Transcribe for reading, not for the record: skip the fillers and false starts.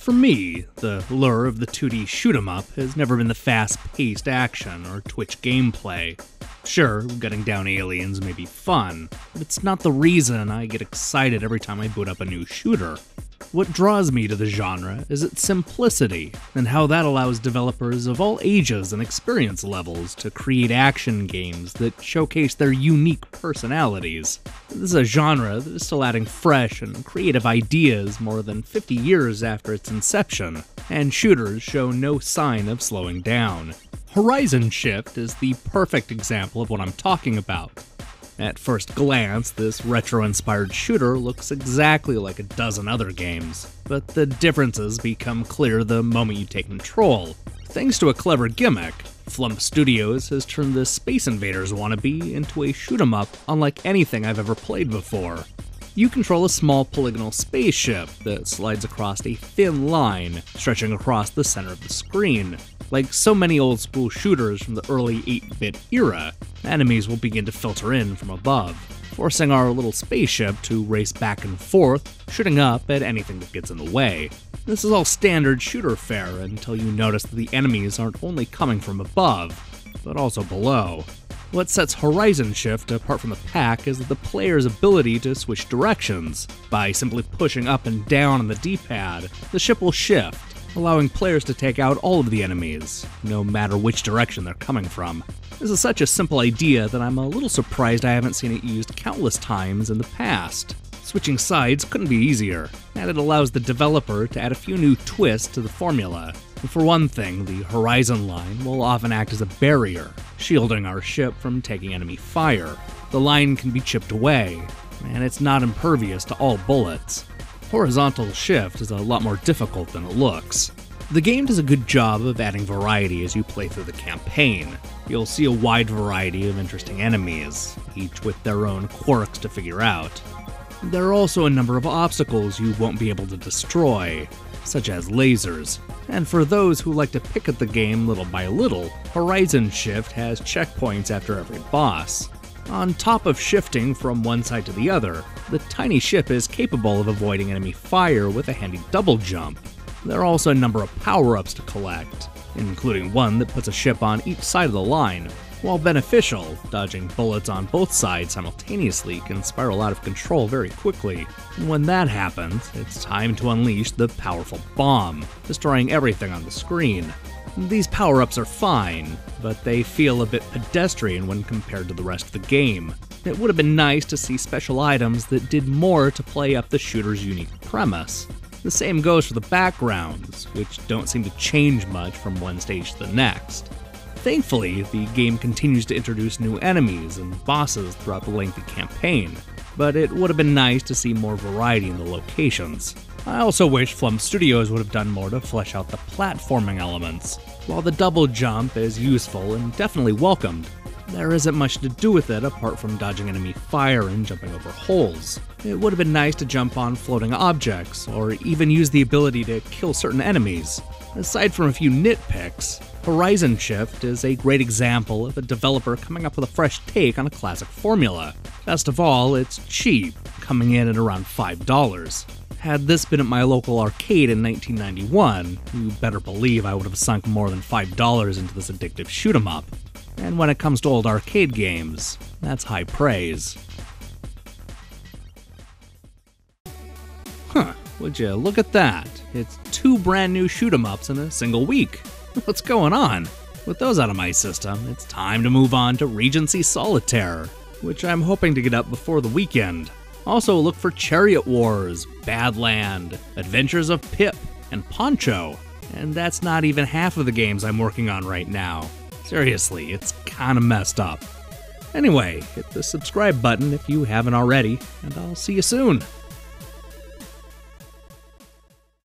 For me, the lure of the 2D shoot-'em-up has never been the fast-paced action or twitch gameplay. Sure, gutting down aliens may be fun, but it's not the reason I get excited every time I boot up a new shooter. What draws me to the genre is its simplicity, and how that allows developers of all ages and experience levels to create action games that showcase their unique personalities. This is a genre that is still adding fresh and creative ideas more than 50 years after its inception, and shooters show no sign of slowing down. Horizon Shift is the perfect example of what I'm talking about. At first glance, this retro-inspired shooter looks exactly like a dozen other games, but the differences become clear the moment you take control. Thanks to a clever gimmick, Flump Studios has turned this Space Invaders wannabe into a shoot-'em-up unlike anything I've ever played before. You control a small polygonal spaceship that slides across a thin line, stretching across the center of the screen. Like so many old-school shooters from the early 8-bit era, enemies will begin to filter in from above, forcing our little spaceship to race back and forth, shooting up at anything that gets in the way. This is all standard shooter fare until you notice that the enemies aren't only coming from above, but also below. What sets Horizon Shift apart from the pack is the player's ability to switch directions. By simply pushing up and down on the D-pad, the ship will shift, allowing players to take out all of the enemies, no matter which direction they're coming from. This is such a simple idea that I'm a little surprised I haven't seen it used countless times in the past. Switching sides couldn't be easier, and it allows the developer to add a few new twists to the formula. For one thing, the horizon line will often act as a barrier, shielding our ship from taking enemy fire. The line can be chipped away, and it's not impervious to all bullets. Horizontal shift is a lot more difficult than it looks. The game does a good job of adding variety as you play through the campaign. You'll see a wide variety of interesting enemies, each with their own quirks to figure out. There are also a number of obstacles you won't be able to destroy, such as lasers. And for those who like to pick at the game little by little, Horizon Shift has checkpoints after every boss. On top of shifting from one side to the other, the tiny ship is capable of avoiding enemy fire with a handy double jump. There are also a number of power-ups to collect, including one that puts a ship on each side of the line. While beneficial, dodging bullets on both sides simultaneously can spiral out of control very quickly. And when that happens, it's time to unleash the powerful bomb, destroying everything on the screen. These power-ups are fine, but they feel a bit pedestrian when compared to the rest of the game. It would have been nice to see special items that did more to play up the shooter's unique premise. The same goes for the backgrounds, which don't seem to change much from one stage to the next. Thankfully, the game continues to introduce new enemies and bosses throughout the lengthy campaign, but it would have been nice to see more variety in the locations. I also wish Flump Studios would have done more to flesh out the platforming elements. While the double jump is useful and definitely welcomed, there isn't much to do with it apart from dodging enemy fire and jumping over holes. It would have been nice to jump on floating objects, or even use the ability to kill certain enemies. Aside from a few nitpicks, Horizon Shift is a great example of a developer coming up with a fresh take on a classic formula. Best of all, it's cheap, coming in at around $5. Had this been at my local arcade in 1991, you better believe I would have sunk more than $5 into this addictive shoot-'em-up. And when it comes to old arcade games, that's high praise. Huh, would you look at that? It's 2 brand new shoot-'em-ups in a single week. What's going on? With those out of my system, it's time to move on to Regency Solitaire, which I'm hoping to get up before the weekend. Also look for Chariot Wars, Badland, Adventures of Pip, and Poncho. And that's not even half of the games I'm working on right now. Seriously, it's kinda messed up. Anyway, hit the subscribe button if you haven't already, and I'll see you soon.